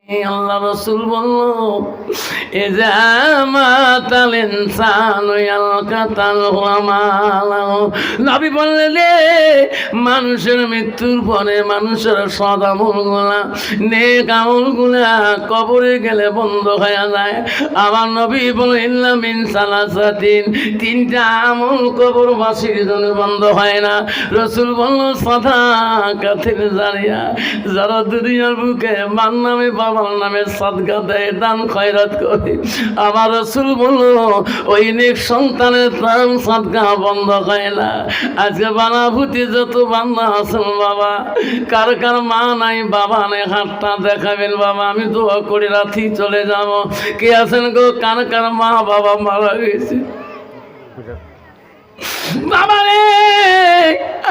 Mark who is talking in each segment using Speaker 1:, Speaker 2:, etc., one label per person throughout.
Speaker 1: আল্লাহ রসুল বলল এজামাতাল ইনসানু ইয়ালকাতাল আমালাহু। নবী বললেন রে মানুষের মৃত্যুর পরে মানুষের সৎ আমলগুলা নেক আমলগুলা কবরে গেলে বন্ধ হয়ে যায়। আমার নবী বলেন ইল্লা মিন সালাসাতিন, তিনটা আমল কবরবাসীর জন্য বন্ধ হয় না। রসুল বলল সাদাকাতুল জারিয়া, যারা দুনিয়ার বুকে মান নামে বাবার নামে সাদকা দেয়, দান খয়রাত করে। আমার রসুল বলল ওই নেক সন্তানের দান সাদকা বন্ধ হয় না। আজকে বানাভূতি যত বান্দা আছেন বাবা, কার কার মা নাই বাবা নাই, হাতটা দেখাবেন বাবা, আমি দোয়া করে রাতি চলে যাব। কে আছেন গো কার কার মা বাবা মারা গেছে? বাবা রে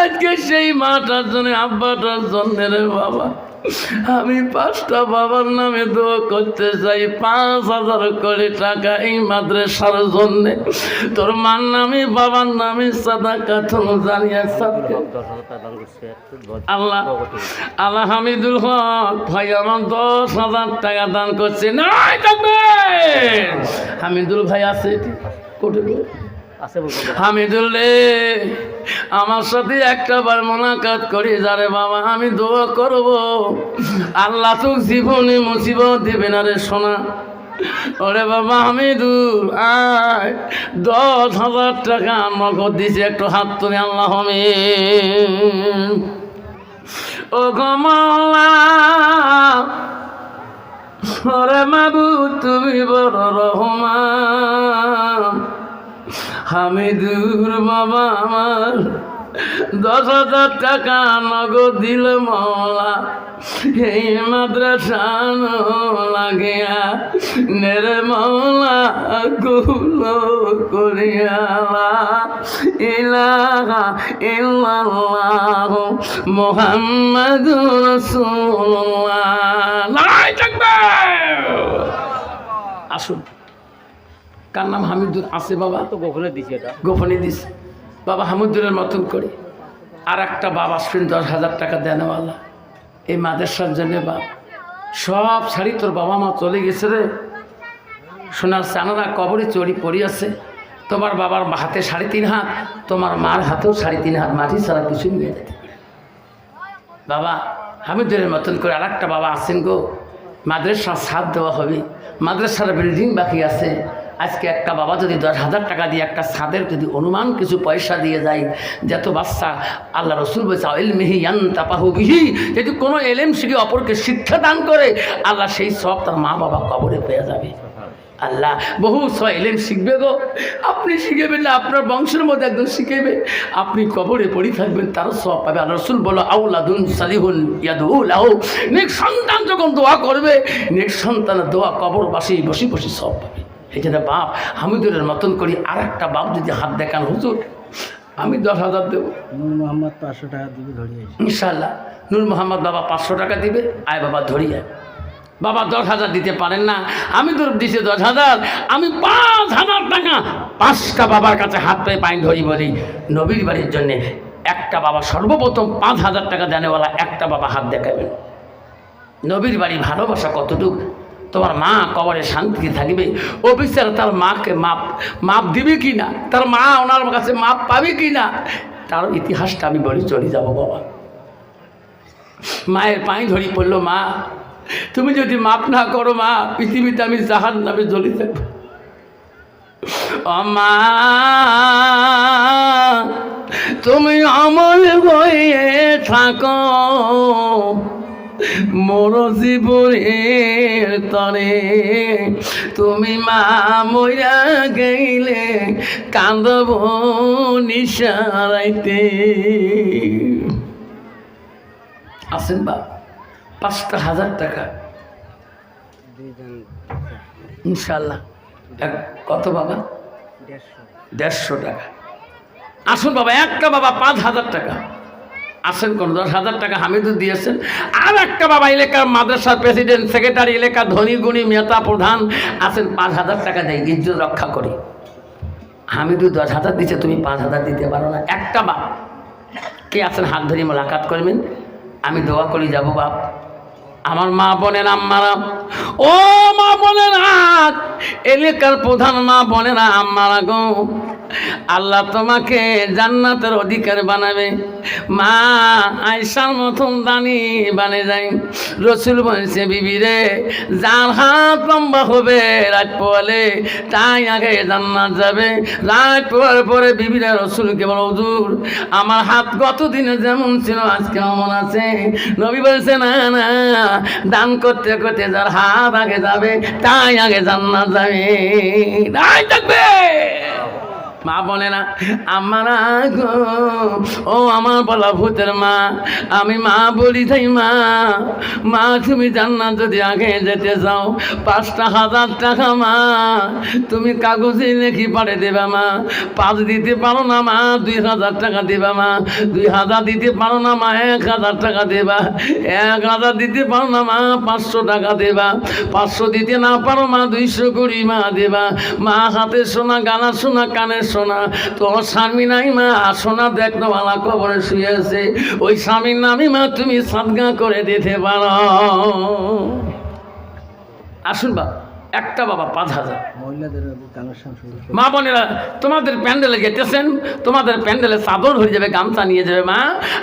Speaker 1: আজকে সেই মাটার জন্য আব্বাটার জন্য রে বাবা আমি 5টা বাবার নামে দোয়া করতে চাই। 5,000 করে টাকা এই মাদ্রাসার জন্যে, তোর মার নামে বাবার নামে সাদাকাতুল জারিয়া সাদকা। আল্লাহ আল্লাহ হামিদুল হক ভাই আমার 10,000 টাকা দান করছে। নাই থাকবে হামিদুল ভাই আছে কোটে হামিদুল্লে আমার সাথে একটা বার মোলাকাত করি যারে বাবা, আমি দোয়া করব আল্লাহ তো জীবনে মুসিবত দিবে না রে সোনা। ওরে বাবা হামিদুল আয় 10,000 টাকা নগদ দিছে, একটু হাত তুলে আল্লাহ ও গমলা। ওরে মাবুদ তুমি বড় রহমান। হামিদুর বাবা আমার 10,000 টাকা নগদ দিল মৌলা, এই মাদ্রাসা লাগিয়া নেরে মৌলা গুলো করিয়া ইলাহা ইল্লাল্লাহু মুহাম্মাদুর রাসূলুল্লাহ। নারায়ে তাকবীর। আসুন, কার নাম হামিদুর আছে বাবা? তো গোপনে দিছে, এটা গোপনে দিছে বাবা। হামিদুরের মতন করে আর একটা বাবা আসবেন 10,000 টাকা দেনওয়ালা এই মাদ্রাসার জন্য। বাবা সব ছাড়ি তোর বাবা মা চলে গেছে রে, সোনার চানারা কবরে চড়ি পড়ি আছে। তোমার বাবার হাতে 3.5 হাত, তোমার মার হাতেও 3.5 হাত, মাটি ছাড়া কিছু নিয়ে যেতে পারে। বাবা হামিদুরের মতন করে আর একটা বাবা আছেন গো, মাদ্রাসার ছাদ দেওয়া হবে, মাদ্রাসার বিল্ডিং বাকি আছে। আজকে একটা বাবা যদি 10,000 টাকা দিয়ে একটা ছাদের যদি অনুমান কিছু পয়সা দিয়ে যায়, যত বাচ্চা আল্লাহ রসুল বলছে ইলমিহি ইয়ানতাফাহু বিহি, যদি কোনো এলেম শিখে অপরকে শিক্ষা দান করে আল্লাহ সেই সব তার মা বাবা কবরে পেয়ে যাবে। আল্লাহ বহু এলেম শিখবে গো, আপনি শিখেবেন না, আপনার বংশের মধ্যে একজন শিখেবে, আপনি কবরে পড়ে থাকবেন, তারও সব পাবে। আল্লাহ রসুল বলো আউলাদুন সালিহুন ইয়াদউ লাহু, নেক সন্তান যখন দোয়া করবে, নেক সন্তানের দোয়া কবরবাসী বসে বসে সব পাবে। এই জন্য বাপ হামিদুরের মতন করি আর একটা বাপ যদি হাত দেখান, হুজুর আমি 10,000 দেবো।
Speaker 2: নূর মোহাম্মদ 500 টাকা দিবে, ধরিয়ে
Speaker 1: ইনশাআল্লাহ। নূর মোহাম্মদ বাবা 500 টাকা দিবে, আয় বাবা ধরিয়ে। বাবা 10,000 দিতে পারেন না, আমি তোর দিছে 10,000, আমি 5,000 টাকা 5টা বাবার কাছে হাত পেয়ে পানি ধরি বলি নবীর বাড়ির জন্যে। একটা বাবা সর্বপ্রথম 5,000 টাকা দেনেওয়ালা একটা বাবা হাত দেখাবেন। নবীর বাড়ি ভালোবাসা কতটুকু, তোমার মা কবরে শান্তি থাকবে, ও বিচার তার মাকে মাপ দিবে কি না, তার মা ওনার কাছে মাপ পাবে কি না, তার ইতিহাসটা আমি বলি চলে যাব বাবা। মায়ের পানি ধরি পড়লো, মা তুমি যদি মাপ না করো মা, পৃথিবীতে আমি জাহান্নামে জ্বলে থাকবো। ও মা তুমি অমল হয়ে থাকো মোর জীবনের তরে, তুমি মা মইরা গেলে কান্দব নিশারাইতে। আসেন বা 5,000 টাকা ইনশাল্লাহ। কত বাবা? 150 টাকা। আসুন বাবা, একটা বাবা 5,000 টাকা আসেন, কোন 10,000 টাকা হামিদুর দিয়েছেন। আর একটা বাবা এলাকার মাদ্রাসার প্রেসিডেন্ট, সেক্রেটারি, এলাকার ধনী গুণী নেতা প্রধান আছেন, 5,000 টাকা দেয়, ইজ্জত রক্ষা করি। হামিদুর 10,000 দিচ্ছে, তুমি 5,000 দিতে পারো না। একটা বাপ কে আছেন হাত ধরে মোলাকাত করবেন, আমি দোয়া করি যাব বাপ। আমার মা বোনের আম্মারা, ও মা বোনের এলাকার প্রধান মা বোনেরা আম্মারা গো, আল্লাহ তোমাকে জান্নাতের অধিকার বানাবে। মা আয়েশার মতন দানি বানে যায়। রসুল বলছে বিবি রে, যার হাত লম্বা হবে রাত পোয়ালে তাই আগে জান্নাত যাবে। রাত পোয়ার পরে বিবিরা রসুলকে বলো হুজুর আমার হাত গত দিনে যেমন ছিল আজকে এমন আছে। নবী বলছে না না, দান করতে করতে যার হাত আগে যাবে তাই আগে জান্নাত যাবে। তাই থাকবে মা বলে না আমারা গো, ও আমার বলা ভূতের মা, আমি মা বলি তাই মা, মা তুমি জান্নাত যদি আগে যেতে চাও 5,000 টাকা মা তুমি কাগজে লিখি পাঠিয়ে দেবা মা। 5 দিতে পারো না মা 2,000 টাকা দেবা মা। 2,000 দিতে পারো না মা 1,000 টাকা দেবা। 1,000 দিতে পারো না মা 500 টাকা দেবা। 500 দিতে না পারো মা 200 করে মা দেবা। মা হাতে সোনা, গানা সোনা, কানের সোনা। তোর স্বামী নাই মা, সোনা দেখতো মালা কবরে শুয়েছে, ওই স্বামীর নামে মা তুমি সাদগা করে দিতে পারো। আসুন বা একটা বাবা 5,000।
Speaker 2: মহিলাদের কালেকশন শুরু করে।
Speaker 1: মা বোনেরা তোমাদের প্যান্ডেলে যেতেছেন, তোমাদের প্যান্ডেলে চাদর হয়ে যাবে, গামছা নিয়ে যাবে মা।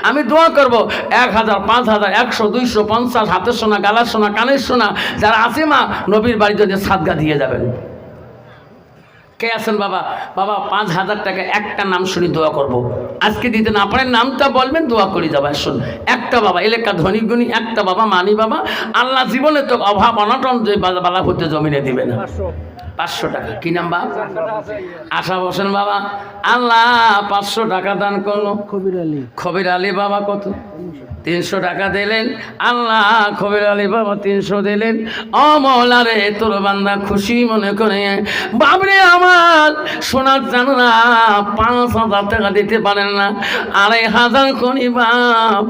Speaker 1: আমি দোয়া করবো 1,000, 5,000, 100, 200, 50 হাতের সোনা, গালার সোনা, কানের সোনা যারা আছে মা নবীর বাড়ি যদি সাদগা দিয়ে যাবেন। কে আছেন বাবা? বাবা 5,000 টাকা একটা নাম শুনি দোয়া করব। আজকে দিতে না পারেন নামটা বলবেন, দোয়া করে যাবো। শুন একটা বাবা, এলাকা ধনী গুণী একটা বাবা, মানি বাবা, আল্লাহ জীবনে তো অভাব অনটন যে বালা হতে জমিনে দিবে না। 500 টাকা। কি নাম বাবা? আশা বসেন বাবা। আল্লাহ 500 টাকা দান করলো।
Speaker 2: কবির আলী।
Speaker 1: খবির আলী বাবা কত? 300 টাকা দিলেন। আল্লাহ খবির আলী বাবা 300 দিলেন। ও মওলা রে, তোর বান্দা খুশি মনে করে বাবরে আমার সোনার জানলা 5,000 টাকা দিতে পারেন না, 2,500 করি বাপ।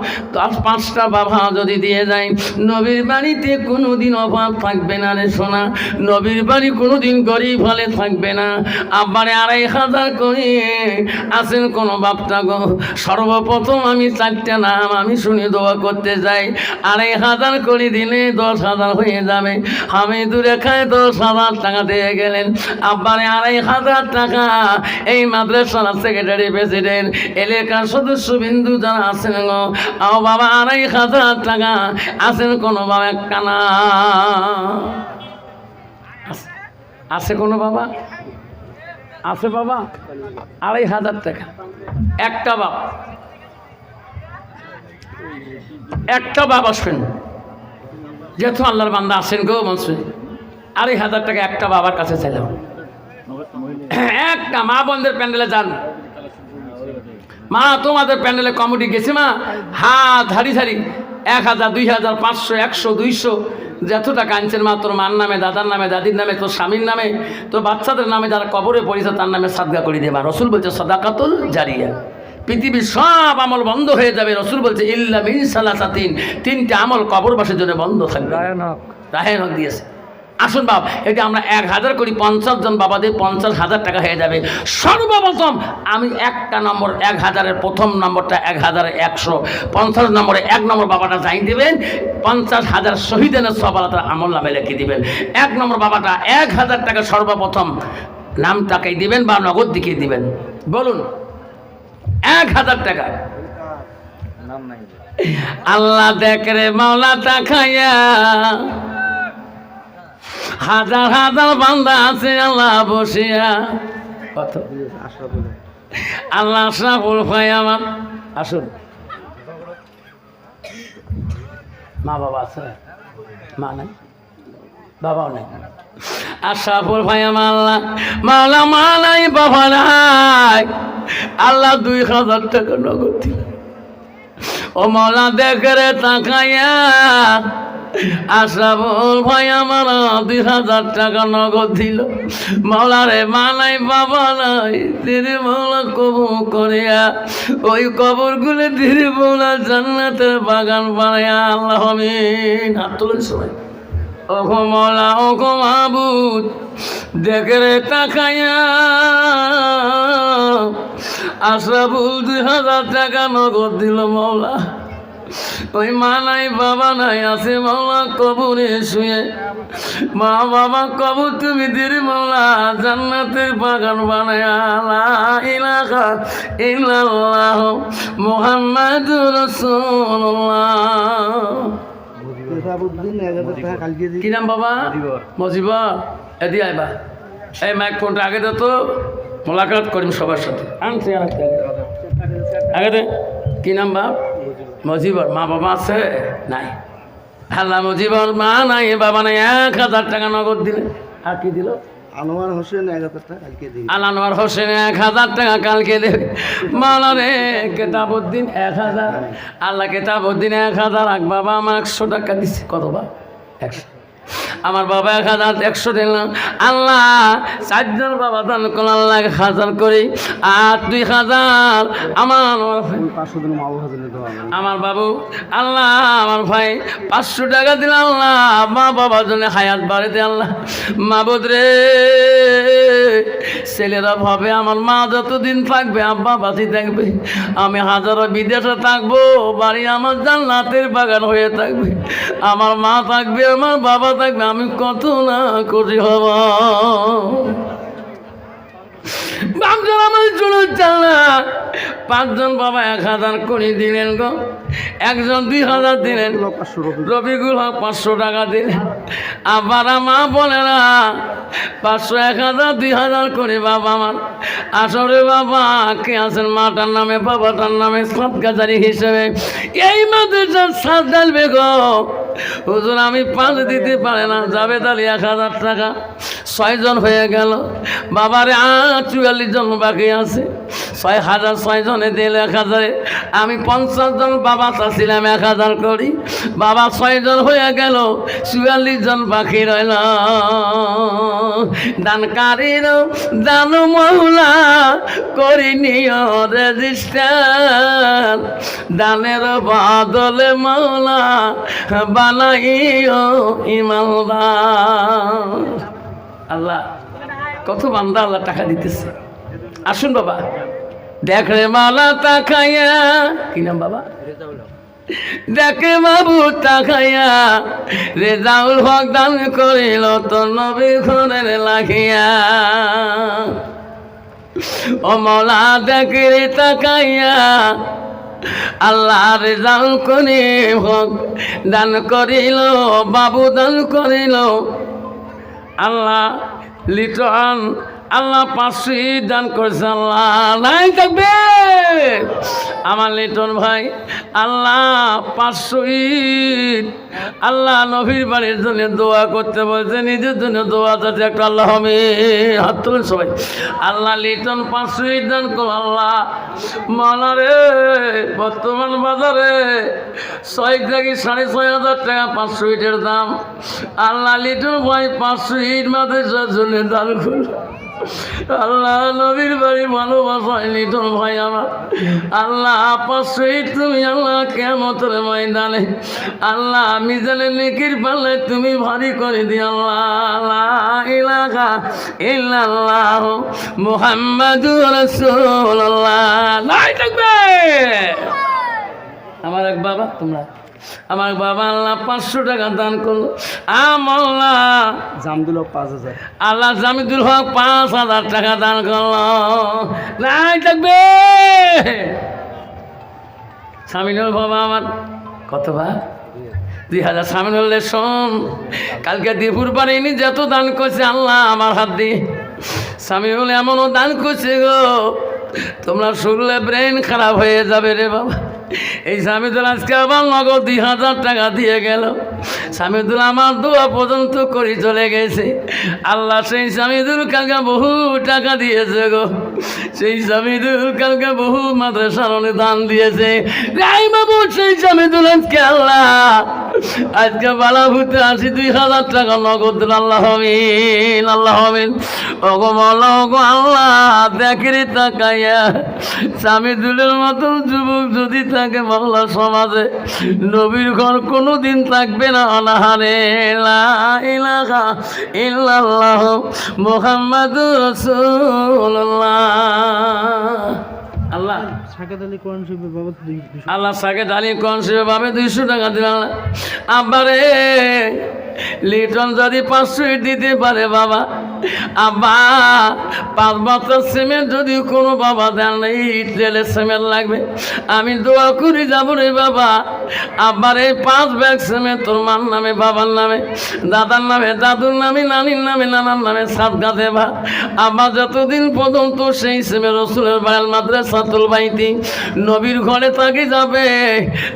Speaker 1: 5টা বাবা যদি দিয়ে যায় নবীর বাড়িতে কোনোদিন অভাব থাকবে না রে সোনা। নবীর বাড়ি কোনোদিন গরিব হলে থাকবে না। আব্বারে 2,500 করে আছেন কোন বাপটা গো? সর্বপ্রথম আমি 4টা নাম আমি শুনি দোয়া করতে যাই। 2,500 করে দিলে 10,000 হয়ে যাবে। আমি দূরে খায় 10,000 টাকা দিয়ে গেলেন। আব্বারে 2,500 টাকা এই মাদ্রাসার সেক্রেটারি, প্রেসিডেন্ট, এলাকার সদস্য বিন্দু যারা আছেন গো, ও বাবা 2,500 টাকা আছেন কোন বাবা? একটা না আছে কোনো বাবা? আছে বাবা? 2,500 টাকা একটা বাবা, একটা বাবা আসবেন। যেহেতু আল্লাহর বান্দা আছেন গো মনসুর, 2,500 টাকা একটা বাবার কাছে চাইলাম। একটা মা বোনদের প্যান্ডেলে যান মা, তোমাদের প্যান্ডেলে কমিটি গেছে মা, হাত ধারি ধারি 1,000, 2,000, 500, 100, 200 যত টাকা আনছেন মা, তোর মার নামে, দাদার নামে, দাদির নামে, তোর স্বামীর নামে, তোর বাচ্চাদের নামে, যারা কবরে পড়েছে তার নামে সাদগা করে দেবা। রসুল বলছে সাদাকাতুল জারিয়া। পৃথিবীর সব আমল বন্ধ হয়ে যাবে। রসুল বলছে ইল্লা মিন সালাসাতিন, 3টা আমল কবরবাসীর জন্য বন্ধ থাকবে। রাহেন দিয়েছে। আসুন বাপ, এটা আমরা 1,000 করি, 50 জন বাবাদের 50,000 টাকা হয়ে যাবে। সর্বপ্রথম আমি একটা নম্বর 1,000-এর প্রথম নম্বরটা 1,100, 50 নম্বরে 1 নম্বর বাবাটা যাই দেবেন। 50,000 শহীদের সব আল্লাহ তাআলা আমল নামে লিখে দিবেন। 1 নম্বর বাবাটা 1,000 টাকা সর্বপ্রথম নামটাকেই দিবেন বা নগদ দিকে দিবেন। বলুন 1,000 টাকা। আল্লাহ দেখ রে মাওলা তাকায়া, হাজার হাজার বান্দা আছে আল্লাহ বসিয়া। কত? আল্লাহ আশরাফুল ভাই আমার। আসুন মা বাবা আছে? মা নাই, বাবাও নাই। আশরাফুল ভাই আমার। আল্লাহ মাওলা মা নাই, বাবা নাই। আল্লাহ 2,000 টাকা নগদ দিল। ও মাওলা দেখ রে তাকায়া, আশরাফুল ভাই আমার 2,000 টাকা নগদ দিল। মাওলা রে মা নাই, বাবা নাই, ধীরে মাওলা কবর করিয়া ওই কবরগুলো ধীরে মাওলা জান্নাতের বাগান বানায়া। আল্লাহ আমিন। হাত তুলেন সবাই। ওগো মাওলা, ওগো মাবুদ, দেখে রে তাকায়া, আশরাফুল 2,000 টাকা নগদ দিল। মাওলা ওই মা নাই বাবা নাই আছে মাওলা কবরে শুয়ে। মা বাবা কবর তুমি দির মাওলা জান্নাতের বাগান বানায়া। লা ইলাহা ইল্লাল্লাহ মুহাম্মাদুর রাসূলুল্লাহ।
Speaker 2: কেতাবউদ্দিন 1000 টাকা কালকে
Speaker 1: কি নাম বাবা? মজিবর। এদি আইবা এই মাইক ফোনটা আগে দে তো, মোলাকাত করিম সবার সাথে। আনছি আগে দে। কি নাম বাপ? মজিবর। মা বাবা আছে? নাই। আল্লাহ মজিবর মা নাই বাবা নাই, 1000 টাকা নগদ দিলে। আর কি দিল?
Speaker 2: আনোয়ার হোসেন 1000 টাকা কালকে দিই।
Speaker 1: আনোয়ার হোসেন 1000 টাকা কালকে দেবে। মাওলা রে কেতাবউদ্দিন 1000, আল্লাহ কেতাবউদ্দিন 1000 রাখ বাবা। আমার 100 টাকা দিচ্ছে। কত বা? 100। আমার বাবা 1100 দিলাম। আল্লাহ 4 জন বাবা দান করল, আল্লাহ 1000 করি। আর 2000 আমার
Speaker 2: 500 দিন মাও হাজারে দাও।
Speaker 1: আমার বাবু আল্লাহ আমার ভাই 500 টাকা দিল। আল্লাহ মা বাবার জন্য হায়াত বাড়িতে। আল্লাহ মাবুদ রে ছেলেরা ভাবে আমার মা যতদিন থাকবে আব্বা বাঁচি থাকবে, আমি হাজারো বিদেশে থাকবো, বাড়ি আমার জান্নাতের বাগান হয়ে থাকবে। আমার মা থাকবে, আমার বাবা থাকবে, আমি কত না খুশি হব। বাপজন আমার চুলো চাল না। 5 জন বাবা 1000 করে দিলেন গো। একজন 2000 দিলেন। রবিকুল হক 500 টাকা দিলেন। আবার মা বলে না 500 1000 2000 করে বাবা আমার। আসলে বাবা কে আছেন মাটার নামে বাবাটার নামে সৎকাজারি হিসেবে এই মাদ্রাসার সাথ ডালবে গো। হুজুর আমি 5 দিতে পারে না, যাবে তাহলে 1000 টাকা। 6 জন হয়ে গেল বাবারে। 44 জন বাকি আছে। 6000 6 জনে দিল 1000। আমি 50 জন বাবা চাচ্ছিলাম 1000 করি। বাবা 6 জন হয়ে গেল, 44 জন বাকি রইল। দানকারীর দান মৌলা করি নিয় রেজিস্টার, দানের বদলে মৌলা বানাইও ইমানদার। আল্লাহ কত বান্দা আল্লাহ টাকা দিতেছে। আসুন বাবা দেখরে মালা তাকাইয়া। কি নাম বাবা? দেখে বাবু তাকাইয়া রেজাউল হক দান করিল তোর নবী ঘরের লাগিয়া। ও মৌলা দেখে তাকাইয়া আল্লাহ রেজাউল করিম হক দান করিল, বাবু দান করিল। আল্লাহ লিটন আল্লাহ 500 দান করছে। আল্লাহ নাই থাকবে আমার লিটন ভাই। আল্লাহ 500 আল্লাহ নবীর বাড়ির জন্য দোয়া করতে বলছে, নিজের জন্য দোয়া যাচ্ছে একটা। আল্লাহ আমি হাত তুলেন সবাই। আল্লাহ লিটন 500 দান কর। আল্লাহ মালারে বর্তমান বাজারে 6 থেকে 6500 টাকা 500 দাম। আল্লাহ লিটন ভাই 500 মাদ্রাসার জন্য দান করল। আল্লাহ নবীর বাড়ি ভালোবাসায় লিটন ভাই আমার। আল্লাহ 500 তুমি আল্লাহ কিয়ামতের ময়দানে আল্লাহ মিজানে নেকির পাল্লায় তুমি ভারী করে দিও। আল্লাহ লা ইলাহা ইল্লাল্লাহ মুহাম্মাদুর রাসূলুল্লাহ। নাই থাকবে আমার এক বাবা। তোমরা আমার বাবা আল্লাহ 500 টাকা দান করলো। আমল্লাহ
Speaker 2: জামদুল হক 5000।
Speaker 1: আল্লাহ জামিদুল হক 5000 টাকা দান করলো। নাই থাকবে সামিনুল বাবা আমার। কত বা? 2000। সামিনুল শোন কালকে দুপুর পারিনি যত দান করছে আল্লাহ আমার হাত দিয়ে। সামিনুল এমনও দান করছে গো তোমরা শুনলে ব্রেন খারাপ হয়ে যাবে রে বাবা। এই সামিদুল আজকে আবার নগদ 2000 টাকা দিয়ে গেল। সামিদুল আমার দোয়া পর্যন্ত করে চলে গেছে। আল্লাহ সেই সামিদুল কালকে বহু টাকা দিয়েছে গো। সেই সামিদুল কালকে বহু মাদ্রাসার দান দিয়েছে। রাই বাবু সেই সামিদুল আজকে আল্লাহ আজকে বালাভূতে 2000 টাকা নগদ দিল। আল্লাহ আমিন আল্লাহ আমিন। ওগো মাওলা ওগো আল্লাহ দেখরে তাকাইয়া সামিদুলের মতো যুবক যদি থাকে বাংলা সমাজে নবীর ঘর কোনোদিন থাকবে না অনাহারে। লা ইলাহা ইল্লাল্লাহ মুহাম্মাদুর রাসূলুল্লাহ। আল্লাহ
Speaker 2: সাকেত আলী কোরআন শরীফের বাবদ
Speaker 1: আল্লাহ সাকে দালি কনসিবে পাবে 200 টাকা দিলাম আব্বারে লিটন যদি 500 দিতে পারে বাবা আব্বা 5 বছর সিমেন্ট যদি কোনো বাবা দেন এই তেলের সিমেন্ট লাগবে আমি দোয়া করি যাব রে বাবা আব্বারে 5 ব্যাগ সিমেন্ট তোর মার নামে বাবার নামে দাদার নামে দাদুর নামে নানির নামে নানার নামে সাদকা দেবা আব্বা যতদিন পর্যন্ত সেই সিমেন্ট রসুলের বাড়ির মাদ্রাসাতুল বাইতি নবীর ঘরে থাকি যাবে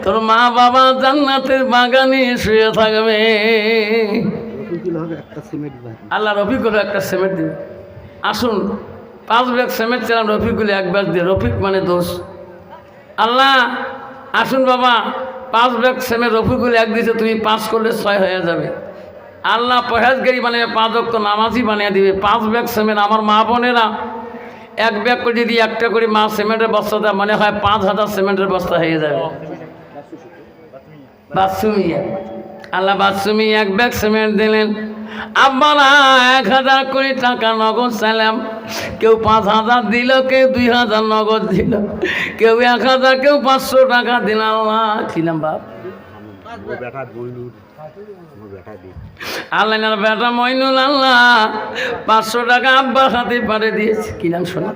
Speaker 1: তোর মা বাবা জান্নাতের বাগানে শুয়ে থাকবে
Speaker 2: একটা সিমেন্ট ভাই
Speaker 1: আল্লাহ রফিকুল একটা সিমেন্ট দিবে আসুন 5 ব্যাগ সিমেন্ট চালান রফিকুল 1 ব্যাগ দিয়ে রফিক মানে দোষ আল্লাহ আসুন বাবা 5 ব্যাগ সিমেন্ট রফিকুল 1 দিয়েছে তুমি 5 করলে 6 হয়ে যাবে আল্লাহ পরহেজগারি বানিয়ে 5 ওয়াক্ত নামাজি বানিয়ে দিবে 5 ব্যাগ সিমেন্ট আমার মা বোনেরা 1 ব্যাগ করে যদি একটা করে মা সিমেন্টের বস্তা দেয় মনে হয় 5000 সিমেন্টের বস্তা হয়ে যাবে বাথরুমিয়া আল্লাহ বাথরুমি 1 ব্যাগ সিমেন্ট দিলেন আব্বারা 1000 করে টাকা নগদ চাইলাম কেউ 5000 দিল কেউ 2000 নগদ দিল কেউ 1000 কেউ 500 টাকা দিল আল্লাহ ছিলাম বাপ আল্লাহ বেটা মইনুল আল্লাহ 500 টাকা আব্বার হাতে পারে দিয়েছে কি নাম শোনা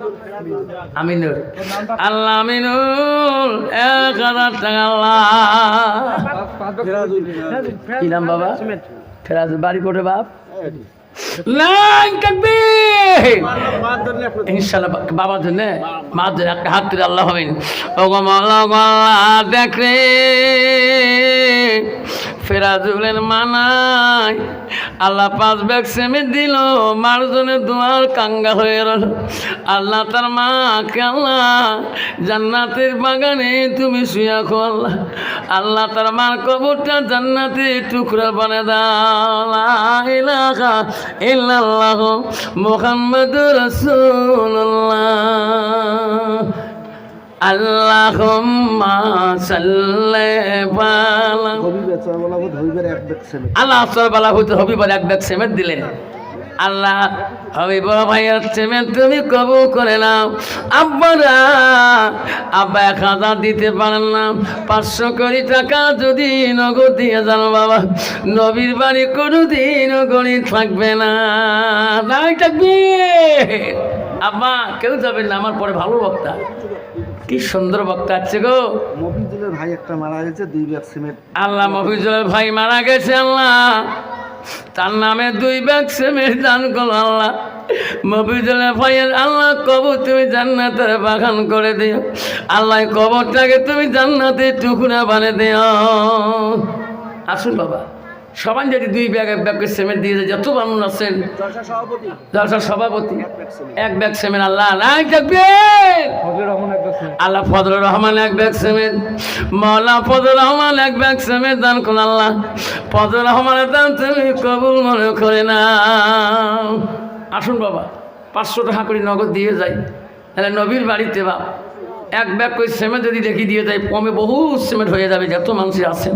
Speaker 1: আমিনুল আল্লাহ আমিনুল 1000 টাকা আল্লাহ কি নাম বাবা ফেরাজ বাড়ি করে বাপ ইনশাল্লাহ বাবার জন্য মার জন্য একটা হাত তুলে আল্লাহ হবেন ও দেখ রে ফেরাজুলের মানায় আল্লাহ 5 ব্যাগ সিমেন্ট দিল মার জন্য দুয়ার কাঙ্গা হয়ে রল আল্লাহ তার মাকে আল্লাহ জান্নাতের বাগানে তুমি শুয়া আল্লাহ আল্লাহ তার মার কবরটা জান্নাতে টুকরা বানিয়ে দাও লা ইলাহা ইল্লাল্লাহ মুহাম্মাদুর রাসূলুল্লাহ আল্লাহুম্মা সাল্লি আলা আল্লাহ সরবালা হতে হবিবার 1 ব্যাগ সিমেন্ট দিলেন আল্লাহ হবিব ভাইয়ের সিমেন্ট তুমি কবুল করে নাও আব্বারা আব্বা 1000 দিতে পারেন না 500 কোটি টাকা যদি নগদ দিয়ে যান বাবা নবীর বাড়ি কোনোদিন গরিব থাকবে না নাই থাকবে আব্বা কেউ যাবেন না আমার পরে ভালো বক্তা কি সুন্দর বক্তা আছে গো
Speaker 2: মফিজুলের ভাই একটা মারা গেছে 2 ব্যাগ সিমেন্ট
Speaker 1: আল্লাহ মফিজুলের ভাই মারা গেছে আল্লাহ তার নামে 2 ব্যাগ সিমেন্ট দান করো আল্লাহ মফিজুলের ভাইয়ের আল্লাহ কবর তুমি জান্নাতের বাগান করে দিও আল্লাহ কবরটাকে তুমি জান্নাতের টুকরা বানিয়ে দিও আসুন বাবা সবাই যদি 2 ব্যাগ 1 ব্যাগ সিমেন্ট দিয়ে যত মানুষ আছেন জলসার সভাপতি 1 ব্যাগ সিমেন্ট আল্লাহ নাই থাকবে আল্লাহ ফজলুর রহমান 1 ব্যাগ সিমেন্ট মৌলা ফজলুর রহমান 1 ব্যাগ সিমেন্ট দান করুন আল্লাহ ফজলুর রহমানের দান তুমি কবুল মনে করে না আসুন বাবা 500 টাকা করে নগদ দিয়ে যাই তাহলে নবীর বাড়িতে বাপ 1 ব্যাগ করে সিমেন্ট যদি দেখি দিয়ে যায় কমে বহু সিমেন্ট হয়ে যাবে যত মানুষ আছেন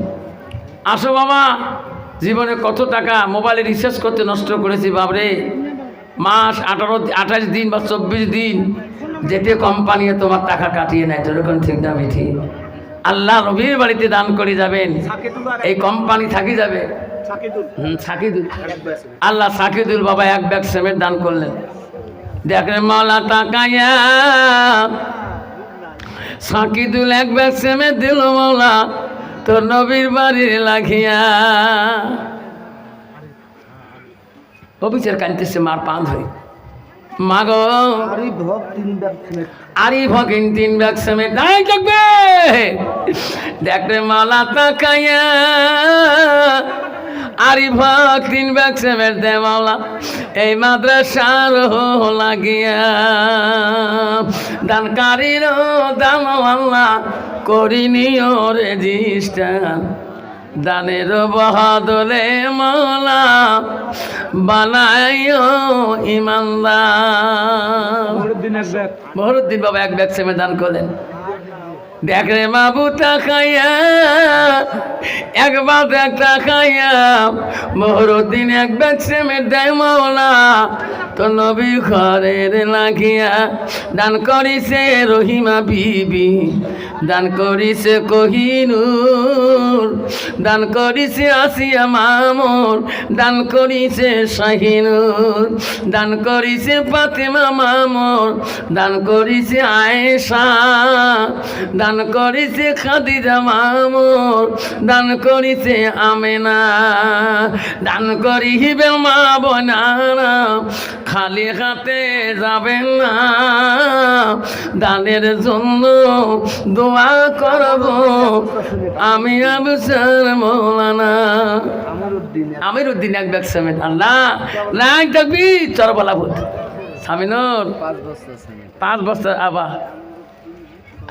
Speaker 1: আসো বাবা জীবনে কত টাকা মোবাইলে রিচার্জ করতে নষ্ট করেছি বাবরে মাস 28 দিন বা 24 দিন যেতে কোম্পানি তোমার টাকা কাটিয়ে নেয় যেরকম ঠিক না মিঠি আল্লাহ নবীর বাড়িতে দান করে যাবেন এই কোম্পানি থাকি যাবে সাকিদুল আল্লাহ সাকিদুল বাবা 1 ব্যাগ সিমেন্ট দান করলেন দেখেন মাওলা তাকায়া সাকিদুল 1 ব্যাগ সিমেন্ট দিল মাওলা তোর নবীর বাড়ির লাগিয়া অবিচার কানতেছে মার পা ধরে মা গো আরিফ হকিন 3 ব্যাগ সিমেন্ট নাই থাকবে দেখবে মালা তাকাইয়া আরিফ হক 3 ব্যাগ সিমেন্ট দে মাওলা এই মাদ্রাসার লাগিয়া দানকারীর দাম আল্লাহ করিনি রেজিস্টার দানের বহাদুরে মাওলা বানাইও ইমানদার মহরুদ্দিন বাবা 1 ব্যাগ সিমেন্ট দান করলেন দেখ রে বাবু তাকাইয়া একবার দেখ তাকাইয়া মহরুদ্দিন এক ব্যাগ সিমেন্ট দেয় মাওলা তো নবী ঘরের লাগিয়া দান করিছে রহিমা বিবি, দান করিছে কোহিনুর, দান করিছে আসিয়া মামুর, দান করিছে শাহিনুর, দান করিছে ফাতেমা মামুর, দান করিছে আয়েশা, দান করিছে খাদিজা মামুর, দান করিছে আমেনা, দান করিবে মা বোনারা খালি হাতে যাবেন না, দানের জন্য দোয়া করব আমি আবসার মৌলানা আমিরুদ্দিন এক ব্যাগ সিমেন্ট। আল্লাহ নাই থাকবি চরবলা ভূত সামিনুর 5 বস্তা আবার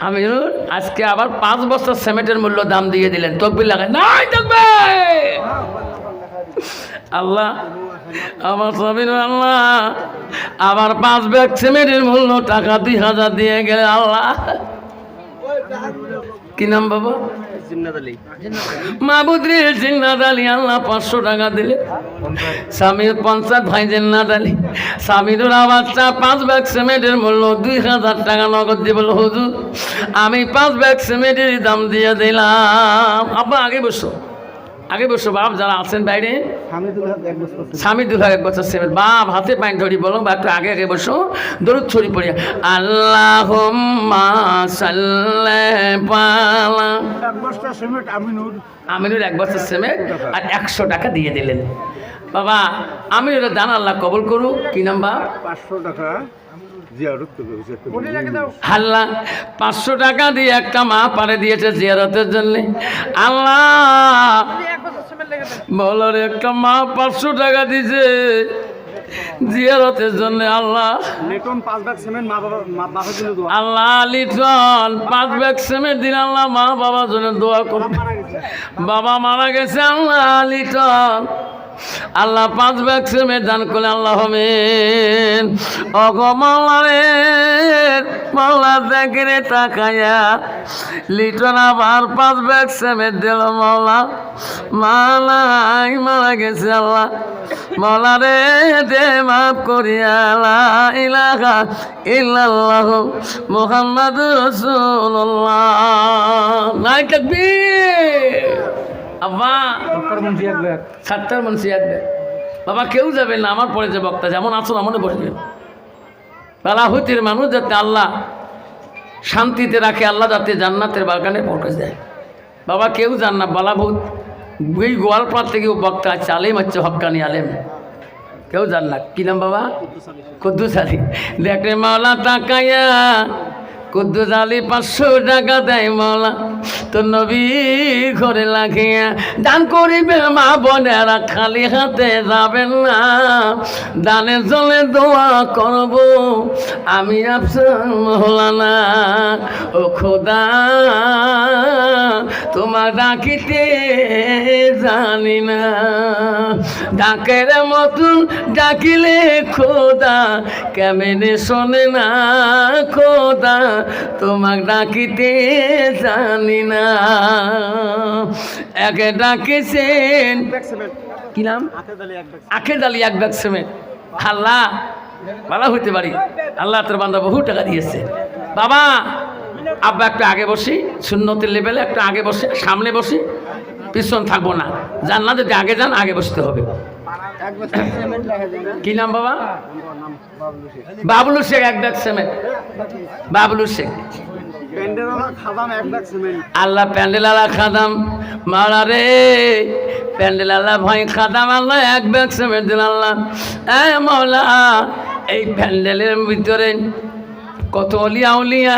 Speaker 1: আমিনুর আজকে আবার 5 বস্তা সিমেন্টের মূল্য দাম দিয়ে দিলেন, তকবির লাগায় নাই থাকবে। আল্লাহ আমার সামিনুর আল্লাহ আবার 5 ব্যাগ সিমেন্টের মূল্য টাকা 2000 দিয়ে গেলে। আল্লাহ কি নাম বাবা? মাহবুদ্রি জিন্নাত আলী। আল্লাহ 500 টাকা দিলে। স্বামীর 50 ভাই জিন্নাত আলী। স্বামীর আবার 5 ব্যাগ সিমেন্টের মূল্য 2000 টাকা নগদ দিয়ে বলল হুজুর আমি 5 ব্যাগ সিমেন্টের দাম দিয়ে দিলাম। আব্বা আগে বসো, আগে বসো বাপ, যারা আছেন বাইরে স্বামী 2 1 বছর সিমেন্ট বাপ হাতে পাইন ধরি বলো বা একটু আগে আগে বসো, দরুদ ছড়ি পড়ি আল্লাহুম্মা সাল্লি আলা আমিনুর 1 বছর সিমেন্ট আর 100 টাকা দিয়ে দিলেন। বাবা আমিনুর দান আল্লাহ কবুল করুক। কি নাম বাপ?
Speaker 2: 500 টাকা
Speaker 1: আল্লাহ 500 টাকা দিয়ে একটা মা পারে দিয়েছে জিয়ারতের জন্য। আল্লাহ বলার একটা মা 500 টাকা দিয়েছে জিয়ারতের জন্য। আল্লাহ আল্লাহ লিটন 5 ব্যাগ সিমেন্ট দিন। আল্লাহ মা বাবার জন্য দোয়া করবে, বাবা মারা গেছে। আল্লাহ লিটন আল্লাহ 5 ব্যাগ সিমেন্ট দান করলে আল্লাহ হবেন। ওগো মাওলা রে মাওলা দেখে তাকায়া লিটন আবার 5 ব্যাগ সিমেন্ট দিল। মাওলা মালাই মারা গেছে। আল্লাহ মাওলা রে দে মাফ করিয়া লা ইলাহা ইল্লাল্লাহ মুহাম্মাদুর রাসূলুল্লাহ। নাই তাকবীর। আব্বা 70 মনসি এক ব্যাগ। বাবা কেউ যাবে না, আমার পরে যে বক্তা যেমন আসুন আমনে বসবেন। বালাহুতির মানুষ যাতে আল্লাহ শান্তিতে রাখে, আল্লাহ যাতে জান্নাতের বাগানে পৌঁছে যায়। বাবা কেউ যান না, বালাভূত এই গোয়ালপাড় থেকে বক্তা আছে, আলেম হচ্ছে হক্কানি আলেম, কেউ যান না। কি নাম বাবা? কুদ্দুস আলী। দেখে মাওলা তাকায়া কুদ্দুস আলী 500 টাকা দেয় মাওলা তো নবী ঘরে লাগিয়া দান করিবে মা বোনেরা খালি হাতে যাবেন না, দানের জলে দোয়া করব আমি আফসার মৌলানা। ও খোদা তোমার ডাকিতে জানি না, ডাকের মতন ডাকিলে খোদা কেমনে শোনে না, খোদা তোমাক ডাকিতে জানি না। একে ডাকেছেন কি নাম? আখের ডালি 1 ব্যাগ সিমেন্ট। আল্লাহ ভালো হইতে পারি, আল্লাহ তোর বান্দা বহু টাকা দিয়েছে। বাবা আব্বা একটু আগে বসি, সুন্নতের লেভেলে একটু আগে বসে, সামনে বসি, পিছন থাকবো না। যান না যদি আগে যান, আগে বসতে হবে। কি নাম বাবা? Bablu Sheikh 1 bag cement. বাবলু শেখ আল্লাহ প্যান্ডেল আলা খাদাম মারা রে প্যান্ডেল আল্লাহ ভাই খাদাম আল্লাহ 1 ব্যাগ সিমেন্ট দিন। আল্লাহ মাওলা এই প্যান্ডেলের ভিতরে কত অলিয়া উলিয়া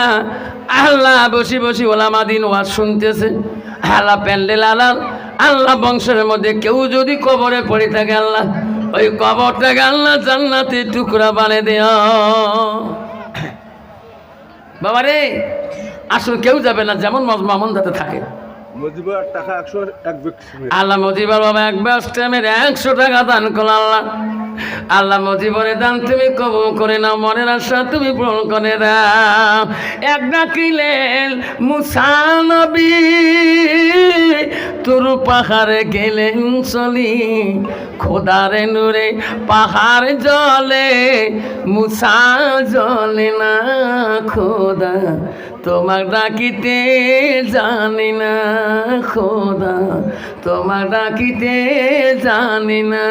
Speaker 1: আল্লাহ বসি বসি ওলামা দিন ওয়াজ শুনতেছে। আল্লাহ প্যান্ডেল আল্লাহ আল্লাহ বংশের মধ্যে কেউ যদি কবরে পড়ে থাকে আল্লাহ ওই কবরটাকে আল্লাহ জান্নাতে টুকরা বানিয়ে দেয়। বাবা রে আসলে কেউ যাবে না, যেমন মামুন যাতে থাকে। আল্লাহ মজিবার বাবা 1 ব্যাগ সিমেন্ট 100 টাকা দান করল। আল্লাহ আল্লাহ জীবনের দান তুমি কবুল করে নাও, মনের আশা তুমি পূরণ করে দাও। এক ডাকিলেন মুসা নবী, তোর পাহাড়ে গেলেন চলি, খোদারে নূরে পাহাড় জলে, মুসা জলে না খোদা, তোমার ডাকিতে জানি না খোদা, তোমার ডাকিতে জানি না।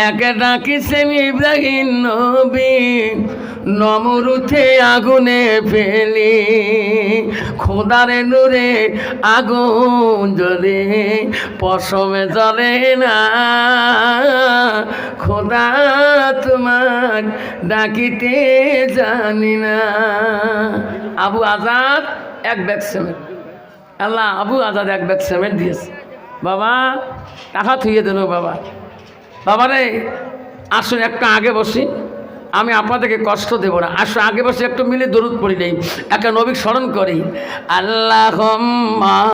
Speaker 1: এক ডাকিছেন ইব্রাহিম নবী, নমরুথে আগুনে ফেলি, খোদারে নূরে আগুন জ্বলে, পশমে জ্বলে না খোদা, তোমার ডাকিতে জানি না। আবু আজাদ এক ব্যাগ সিমেন্ট, আল্লাহ আবু আজাদ এক ব্যাগ সিমেন্ট দিয়েছে। বাবা টাকা থুয়ে দিল। বাবা বাবা রে আসুন একটু আগে বসি, আমি আপনাদেরকে কষ্ট দেব না। আসো আগে বসে একটু মিলে দরুদ পড়ি নেই, একটা নবী স্মরণ করি। আল্লাহুম্মা